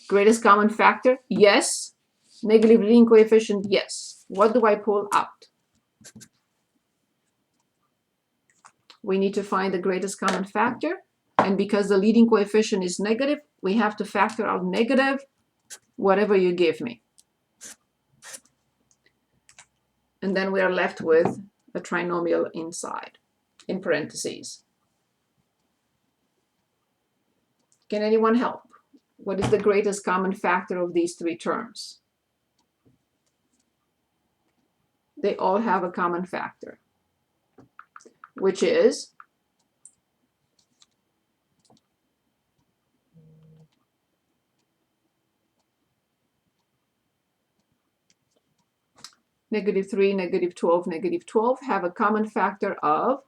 Greatest common factor? Yes. Negative leading coefficient? Yes. What do I pull out? We need to find the greatest common factor. And because the leading coefficient is negative, we have to factor out negative whatever you give me. And then we are left with a trinomial inside, in parentheses. Can anyone help? What is the greatest common factor of these three terms? They all have a common factor, which is -3, -12, -12 have a common factor of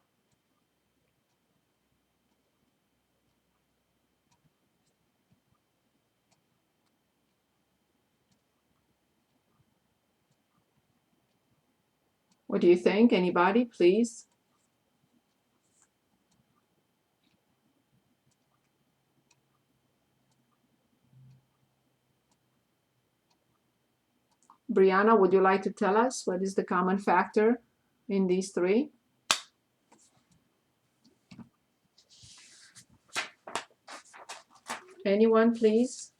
what do you think? Anybody, please? Brianna, would you like to tell us what is the common factor in these three? Anyone, please?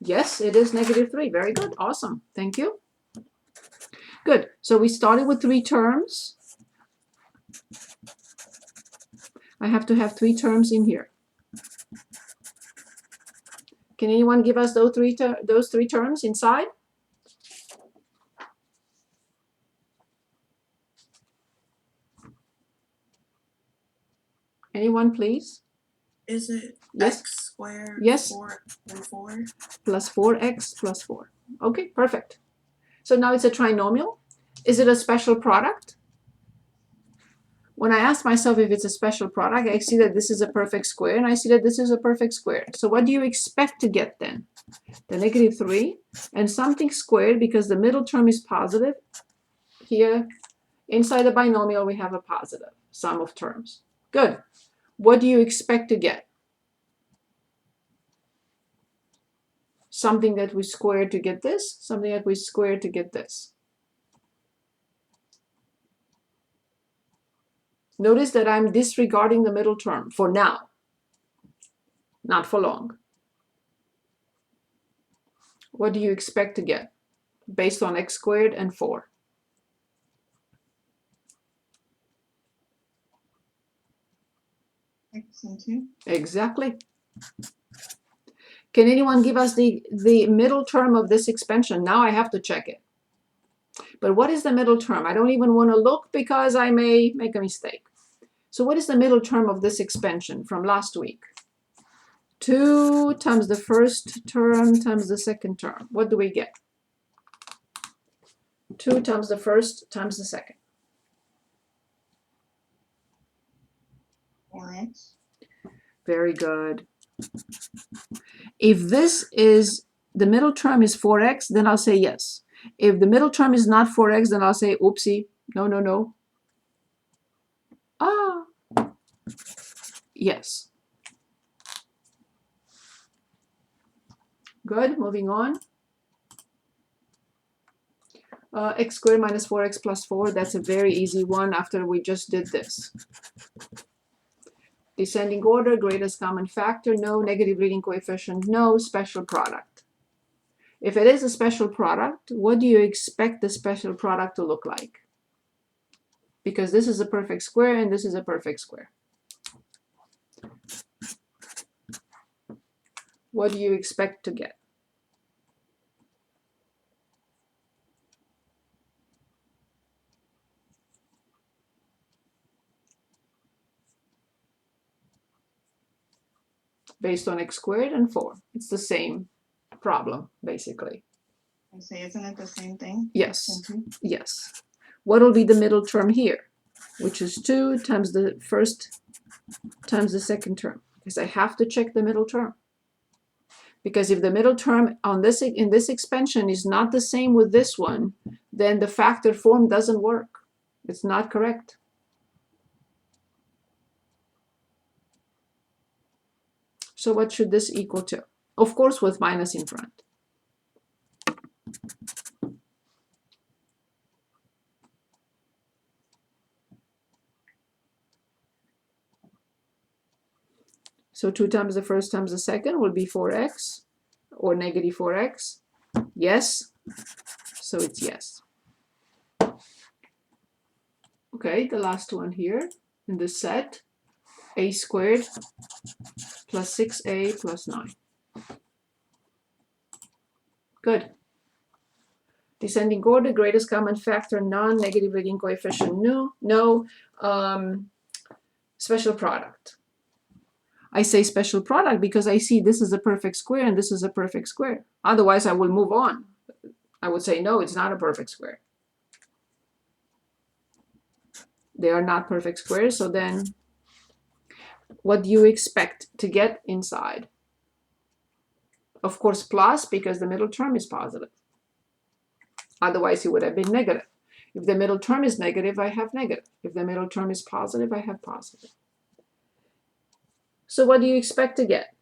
Yes, it is -3. Very good. Awesome. Thank you. Good. So we started with three terms. I have to have three terms in here. Can anyone give us those three terms inside? Anyone, please? Is it Yes. x squared Yes. 4 and 4? Plus 4x plus 4. Okay, perfect. So now it's a trinomial. Is it a special product? When I ask myself if it's a special product, I see that this is a perfect square, and I see that this is a perfect square. So what do you expect to get then? The -3 and something squared, because the middle term is positive. Here, inside the binomial, we have a positive sum of terms. Good. What do you expect to get? Something that we squared to get this, something that we squared to get this. Notice that I'm disregarding the middle term for now, not for long. What do you expect to get based on x squared and 4? X and 2. Exactly. Can anyone give us the middle term of this expansion? Now I have to check it. But what is the middle term? I don't even want to look because I may make a mistake. So what is the middle term of this expansion from last week? 2 times the first term times the second term. What do we get? 2 times the first times the second. 4x. Very good. If this is, the middle term is 4x, then I'll say yes. If the middle term is not 4x, then I'll say, oopsie, no, no, no. Ah, yes. Good, moving on. X squared minus 4x plus 4, that's a very easy one after we just did this. Descending order, greatest common factor, no. Negative leading coefficient, no. Special product. If it is a special product, what do you expect the special product to look like? Because this is a perfect square and this is a perfect square. What do you expect to get? Based on x squared and 4. It's the same problem, basically. I say, isn't it the same thing? Yes. X and 2? Yes. What will be the middle term here? Which is 2 times the first times the second term. Because I have to check the middle term. Because if the middle term on this in this expansion is not the same with this one, then the factor form doesn't work. It's not correct. So what should this equal to? Of course, with minus in front. So 2 times the first times the second will be 4x, or negative 4x. Yes. So it's yes. Okay, the last one here in this set, a squared plus 6a plus 9. Good. Descending order, greatest common factor, non-negative leading coefficient, no. Special product. I say special product because I see this is a perfect square and this is a perfect square. Otherwise, I will move on. I would say, no, it's not a perfect square. They are not perfect squares, so then what do you expect to get inside? Of course, plus, because the middle term is positive. Otherwise, it would have been negative. If the middle term is negative, I have negative. If the middle term is positive, I have positive. So what do you expect to get?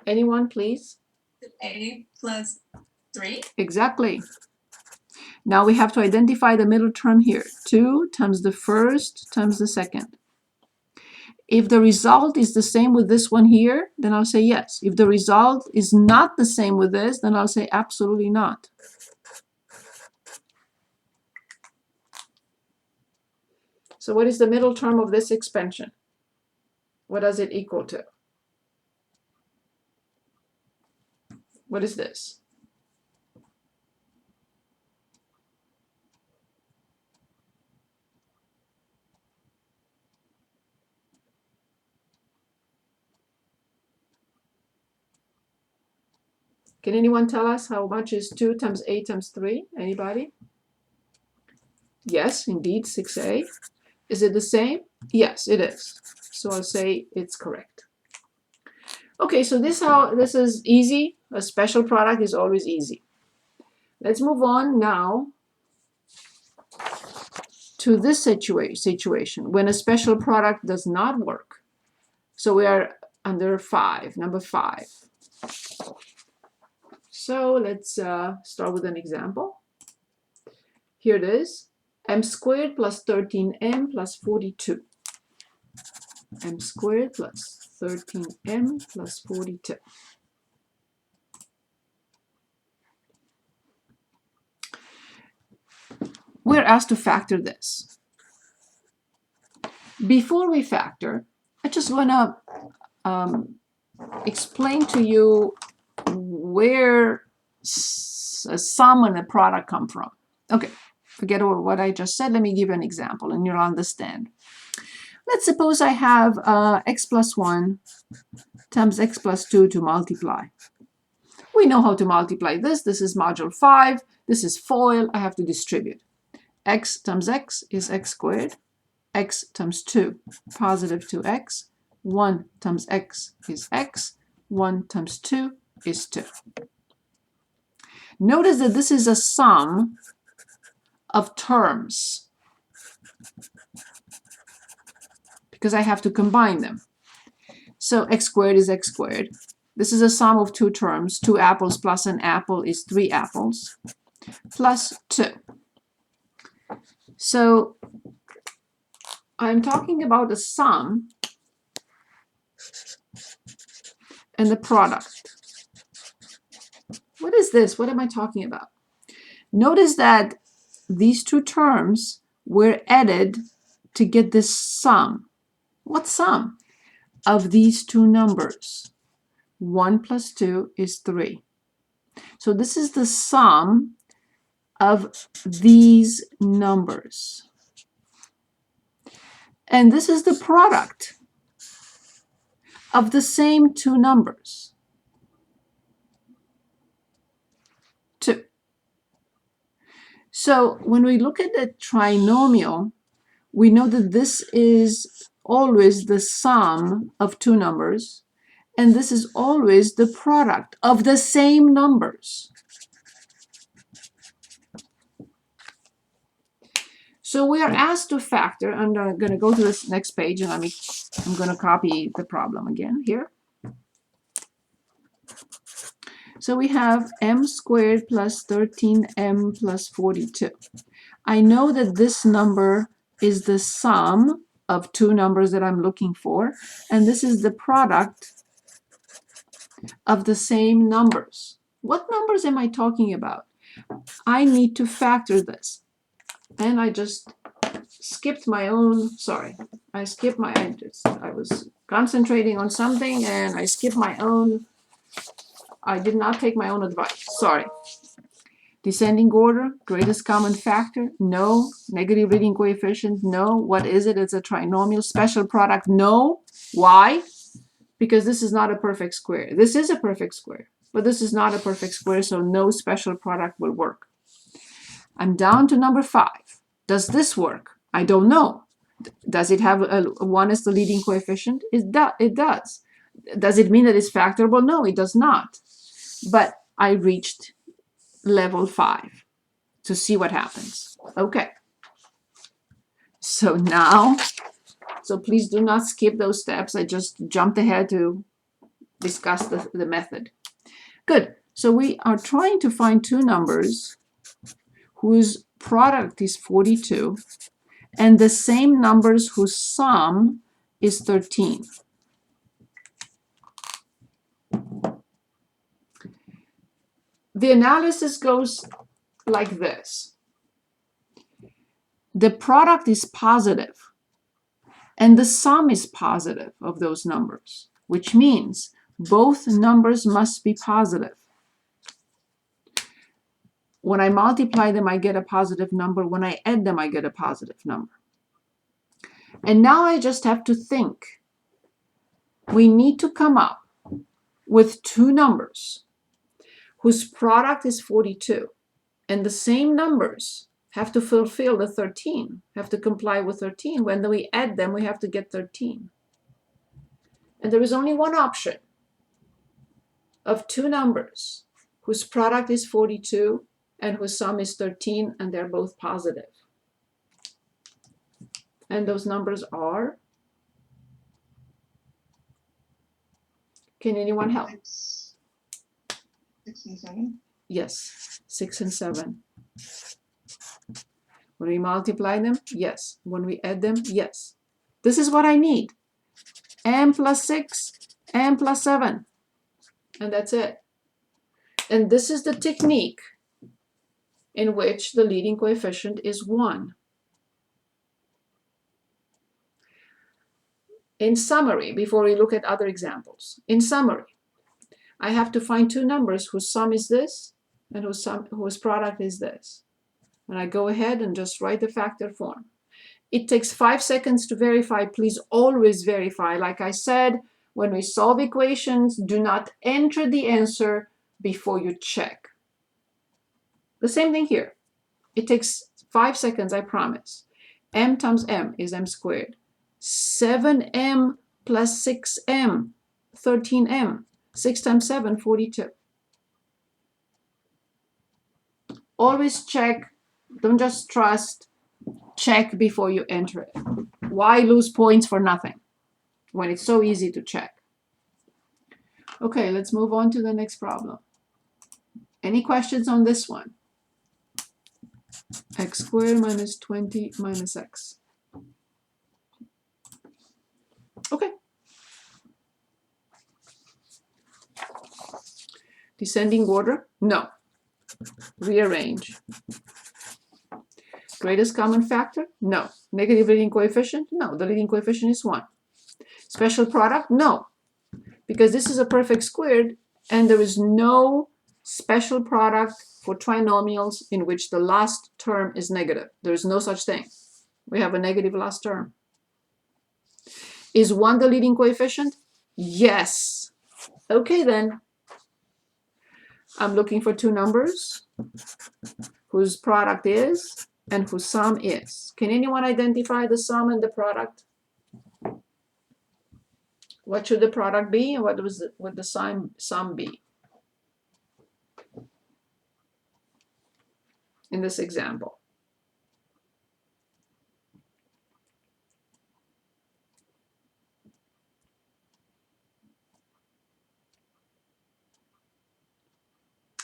Anyone, please? A plus 3. Exactly. Now we have to identify the middle term here. 2 times the first times the second. If the result is the same with this one here, then I'll say yes. If the result is not the same with this, then I'll say absolutely not. So what is the middle term of this expansion? What does it equal to? What is this? Can anyone tell us how much is 2 times a times 3? Anybody? Yes, indeed, 6a. Is it the same? Yes, it is. So I'll say it's correct. Okay, so this is easy. A special product is always easy. Let's move on now to this situation when a special product does not work. So we are under 5, number 5. So let's start with an example. Here it is. M squared plus 13m plus 42. M squared plus 13m plus 42. We're asked to factor this. Before we factor, I just want to explain to you where a sum and a product come from. Okay, forget what I just said. Let me give you an example and you'll understand. Let's suppose I have x plus 1 times x plus 2 to multiply. We know how to multiply this. This is module 5. This is FOIL. I have to distribute. X times x is x squared. X times 2, positive 2x. 1 times x is x. 1 times 2 is 2. Notice that this is a sum of terms because I have to combine them. So x squared is x squared. This is a sum of 2 terms. 2 apples plus an apple is 3 apples, plus 2. So I'm talking about the sum and the product. What is this? What am I talking about? Notice that these 2 terms were added to get this sum. What sum? Of these 2 numbers. 1 plus 2 is 3. So this is the sum of these numbers. And this is the product of the same 2 numbers. 2. So when we look at the trinomial, we know that this is always the sum of two numbers, and this is always the product of the same numbers. So we are asked to factor, and I'm going to go to this next page, and I'm going to copy the problem again here. So we have m squared plus 13m plus 42. I know that this number is the sum of two numbers that I'm looking for, and this is the product of the same numbers. What numbers am I talking about? I need to factor this. And I just skipped my own, sorry, I skipped my, I was concentrating on something and I skipped my own, I did not take my own advice, sorry. Descending order, greatest common factor, no. Negative leading coefficient, no. What is it? It's a trinomial. Special product, no. Why? Because this is not a perfect square. This is a perfect square, but this is not a perfect square, so no special product will work. I'm down to number 5. Does this work? I don't know. Does it have a 1 as the leading coefficient? It does. Does it mean that it's factorable? No, it does not. But I reached level 5 to see what happens. Okay. So now, so please do not skip those steps. I just jumped ahead to discuss the method. Good. So we are trying to find two numbers whose product is 42 and the same numbers whose sum is 13. The analysis goes like this. The product is positive, and the sum is positive of those numbers, which means both numbers must be positive. When I multiply them, I get a positive number. When I add them, I get a positive number. And now I just have to think. We need to come up with two numbers whose product is 42, and the same numbers have to fulfill the 13, have to comply with 13. When we add them, we have to get 13. And there is only one option of two numbers whose product is 42 and whose sum is 13, and they're both positive. And those numbers are? Can anyone help? 6 and 7. Yes, 6 and 7. When we multiply them, yes. When we add them, yes. This is what I need. M plus 6, M plus 7. And that's it. And this is the technique in which the leading coefficient is 1. In summary, before we look at other examples, in summary, I have to find two numbers whose sum is this and whose product is this. And I go ahead and just write the factor form. It takes 5 seconds to verify. Please always verify. Like I said, when we solve equations, do not enter the answer before you check. The same thing here. It takes 5 seconds, I promise. M times M is M squared. 7M plus 6M, 13M. 6 times 7, 42. Always check. Don't just trust. Check before you enter it. Why lose points for nothing when it's so easy to check? Okay, let's move on to the next problem. Any questions on this one? X squared minus 20 minus x. Okay. Descending order? No. Rearrange. Greatest common factor? No. Negative leading coefficient? No. The leading coefficient is 1. Special product? No. Because this is a perfect squared and there is no special product for trinomials in which the last term is negative. There is no such thing. We have a negative last term. Is 1 the leading coefficient? Yes. Okay then. I'm looking for two numbers whose product is, and whose sum is. Can anyone identify the sum and the product? What should the product be, and what would the sum be in this example?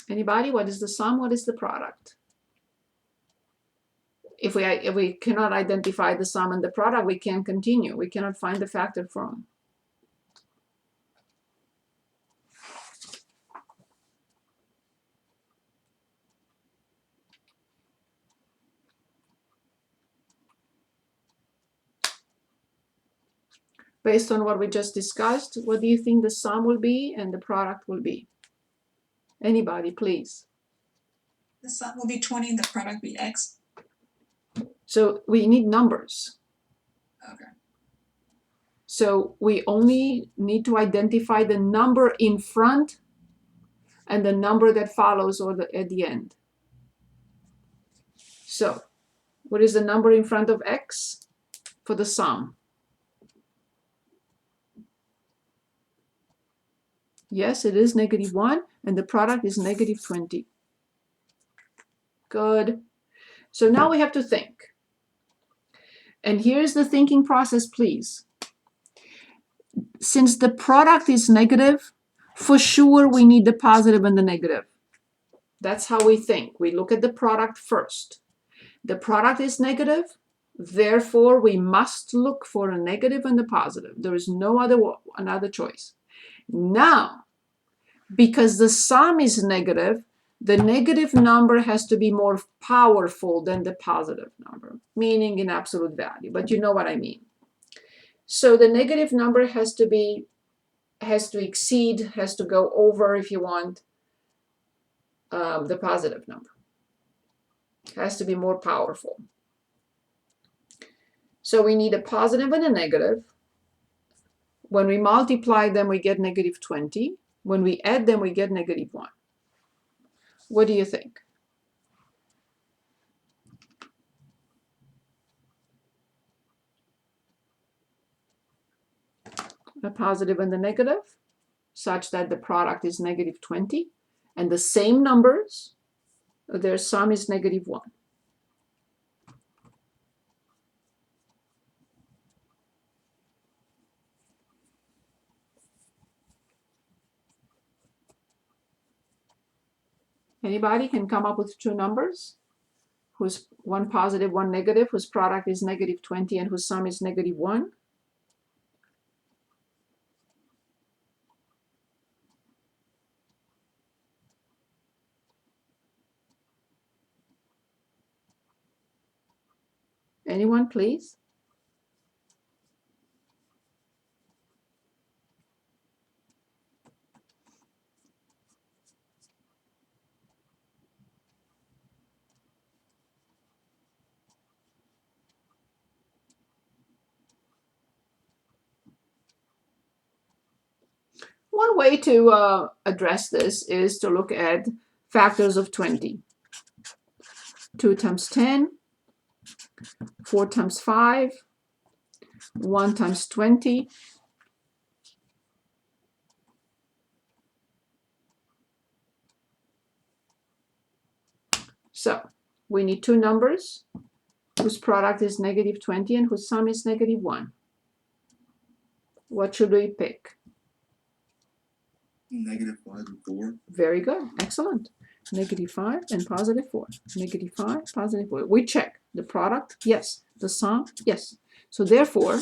Anybody? What is the sum? What is the product? If we cannot identify the sum and the product, we can't continue. We cannot find the factored form. Based on what we just discussed, what do you think the sum will be and the product will be? Anybody, please. The sum will be 20 and the product be X. So we need numbers. Okay. So we only need to identify the number in front and the number that follows or at the end. So what is the number in front of X for the sum? Yes, it is -1, and the product is -20. Good. So now we have to think. And here's the thinking process, please. Since the product is negative, for sure we need the positive and the negative. That's how we think. We look at the product first. The product is negative, therefore we must look for a negative and a positive. There is no another choice. Now, because the sum is negative, the negative number has to be more powerful than the positive number, meaning in absolute value, but you know what I mean. So the negative number has to exceed, has to go over, if you want, the positive number. It has to be more powerful. So we need a positive and a negative. When we multiply them, we get -20. When we add them, we get -1. What do you think? A positive and the negative, such that the product is -20, and the same numbers, their sum is -1. Anybody can come up with two numbers, whose one positive, one negative, whose product is -20 and whose sum is -1? Anyone, please? One way to address this is to look at factors of 20. 2 times 10, 4 times 5, 1 times 20. So we need two numbers whose product is -20 and whose sum is -1. What should we pick? -5 and 4. Very good. Excellent. -5 and +4. -5, +4. We check the product. Yes. The sum. Yes. So therefore,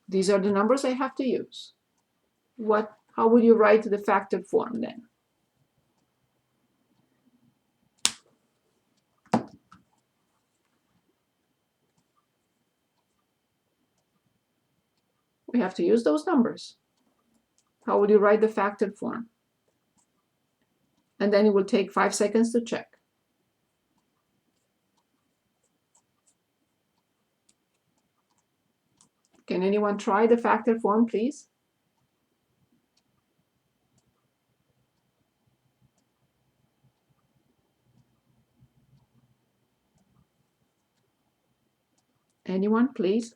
these are the numbers I have to use. How would you write the factored form then? We have to use those numbers. How would you write the factored form? And then it will take 5 seconds to check. Can anyone try the factored form, please? Anyone, please?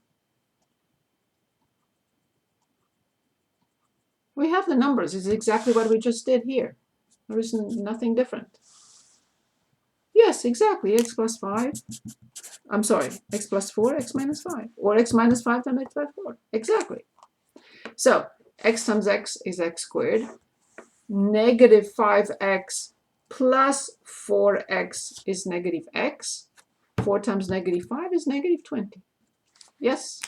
We have the numbers. It's exactly what we just did here. There is nothing different. Yes, exactly. X plus 5. I'm sorry. X plus 4, x minus 5. Or x minus 5 times x plus 4. Exactly. So x times x is x squared. Negative 5x plus 4x is negative x. 4 times negative 5 is negative 20. Yes.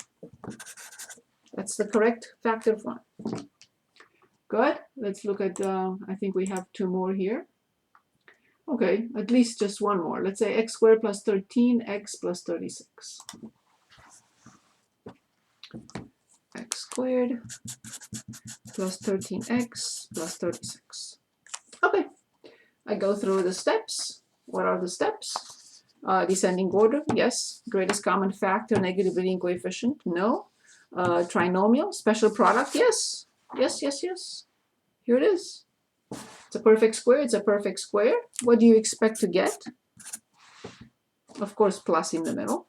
That's the correct factor of 1. Good. Let's look at, I think we have 2 more here. Okay, at least just 1 more. Let's say x squared plus 13x plus 36. X squared plus 13x plus 36. Okay, I go through the steps. What are the steps? Descending order, yes. Greatest common factor, negative leading coefficient, no. Trinomial, special product, yes. Yes, yes, yes. Here it is. It's a perfect square. It's a perfect square. What do you expect to get? Of course, plus in the middle.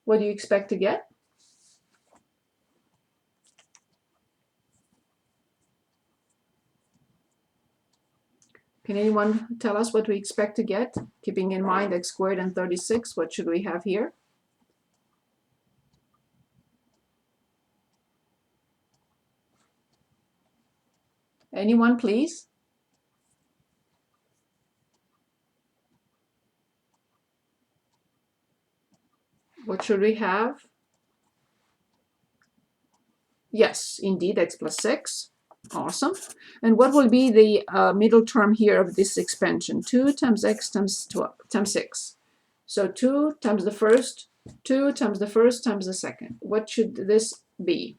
What do you expect to get? Can anyone tell us what we expect to get? Keeping in mind x squared and 36, what should we have here? Anyone, please? What should we have? Yes, indeed, x plus 6. Awesome. And what will be the middle term here of this expansion? 2 times x times 12 times 6. So 2 times the first, 2 times the first times the second. What should this be?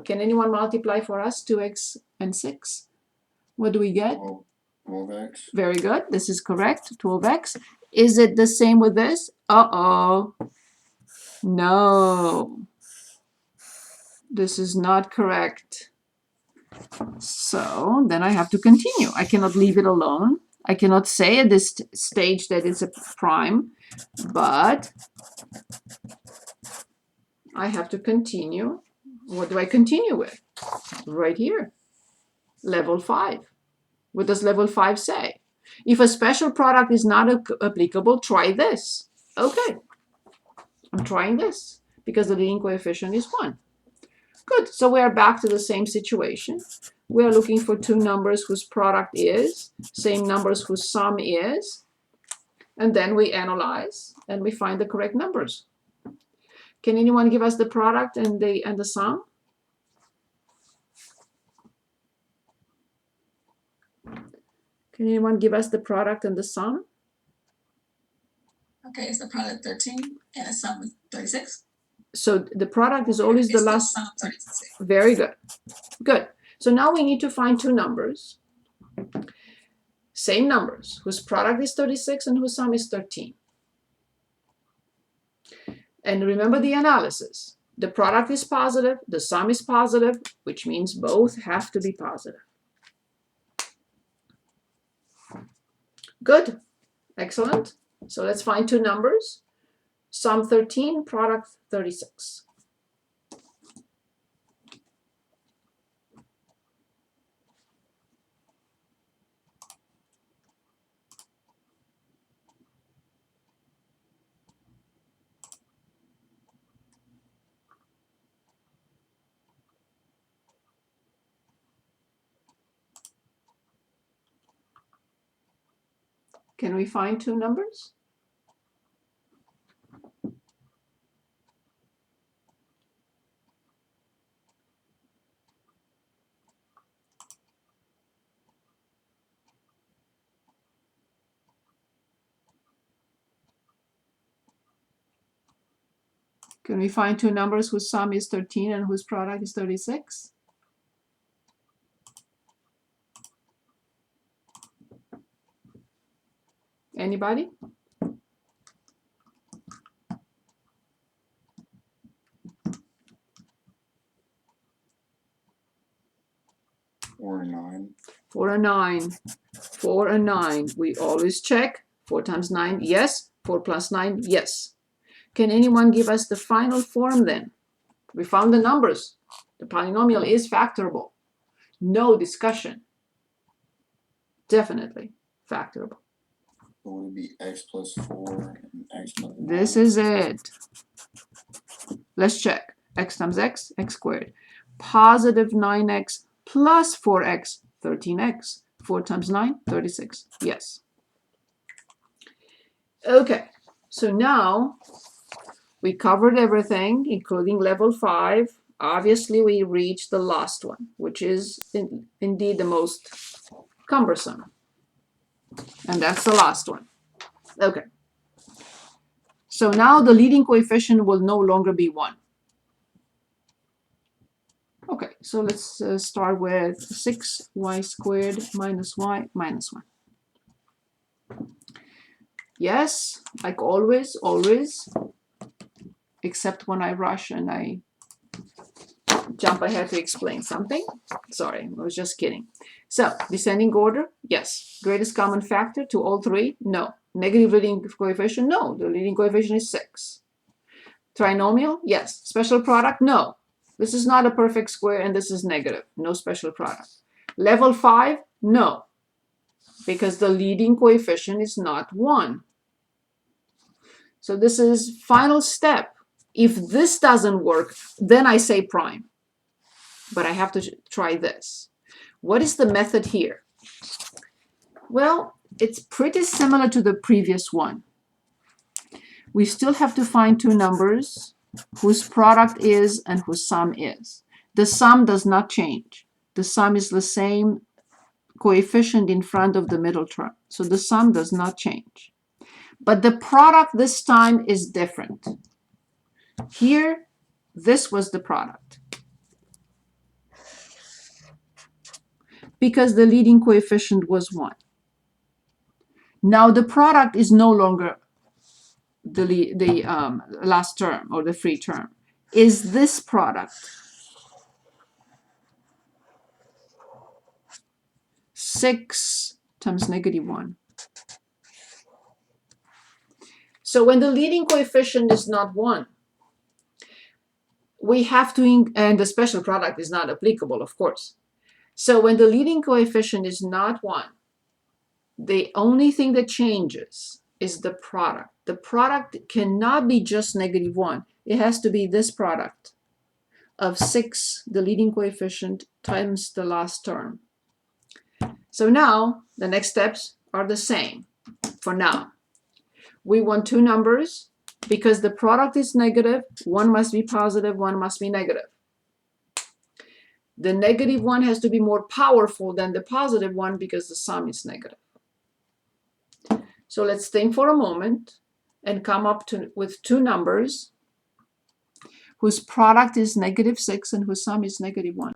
Can anyone multiply for us 2x and 6? What do we get? 12x. Very good. This is correct. 12x. Is it the same with this? Uh-oh. No. This is not correct. So then I have to continue. I cannot leave it alone. I cannot say at this stage that it's a prime, but I have to continue. What do I continue with? Right here. Level 5. What does level 5 say? If a special product is not applicable, try this. Okay. I'm trying this because the leading coefficient is 1. Good. So we are back to the same situation. We are looking for 2 numbers whose product is, same numbers whose sum is, and then we analyze and we find the correct numbers. Can anyone give us the product and the sum? Can anyone give us the product and the sum? Okay, is the product 13 and the sum is 36? So the product is always the Is last. sum 36? Very good. Good. So now we need to find 2 numbers, same numbers, whose product is 36 and whose sum is 13. And remember the analysis. The product is positive, the sum is positive, which means both have to be positive. Good. Excellent. So let's find 2 numbers. Sum 13, product 36. Can we find 2 numbers? Can we find 2 numbers whose sum is 13 and whose product is 36? Anybody? Four and 9. 4 and 9. 4 and 9. We always check. 4 times 9, yes. 4 plus 9, yes. Can anyone give us the final form then? We found the numbers. The polynomial is factorable. No discussion. Definitely factorable. So would it be x plus 4 and x plus 9? This is it. Let's check. X times x, x squared. Positive 9x plus 4x, 13x. 4 times 9, 36. Yes. Okay, so now we covered everything, including level 5. Obviously, we reached the last one, which is indeed the most cumbersome. And that's the last one. Okay. So now the leading coefficient will no longer be 1. Okay, so let's start with 6y squared minus y minus 1. Yes, like always, except when I rush and I jump ahead to explain something. Sorry, I was just kidding. So, descending order, yes. Greatest common factor to all three? No. Negative leading coefficient? No. The leading coefficient is 6. Trinomial? Yes. Special product? No. This is not a perfect square and this is negative. No special product. Level 5? No. Because the leading coefficient is not 1. So this is final step. If this doesn't work, then I say prime. But I have to try this. What is the method here? Well, it's pretty similar to the previous one. We still have to find two numbers whose product is and whose sum is. The sum does not change. The sum is the same coefficient in front of the middle term. So the sum does not change. But the product this time is different. Here, this was the product. Because the leading coefficient was 1. Now the product is no longer the last term or the free term. Is this product. 6 times negative 1. So when the leading coefficient is not 1, we have to, and the special product is not applicable, of course. So when the leading coefficient is not 1, the only thing that changes is the product. The product cannot be just negative 1. It has to be this product of 6, the leading coefficient, times the last term. So now the next steps are the same for now. We want two numbers. Because the product is negative, one must be positive, one must be negative. The negative one has to be more powerful than the positive one because the sum is negative. So let's think for a moment and come up with two numbers whose product is negative 6 and whose sum is negative 1.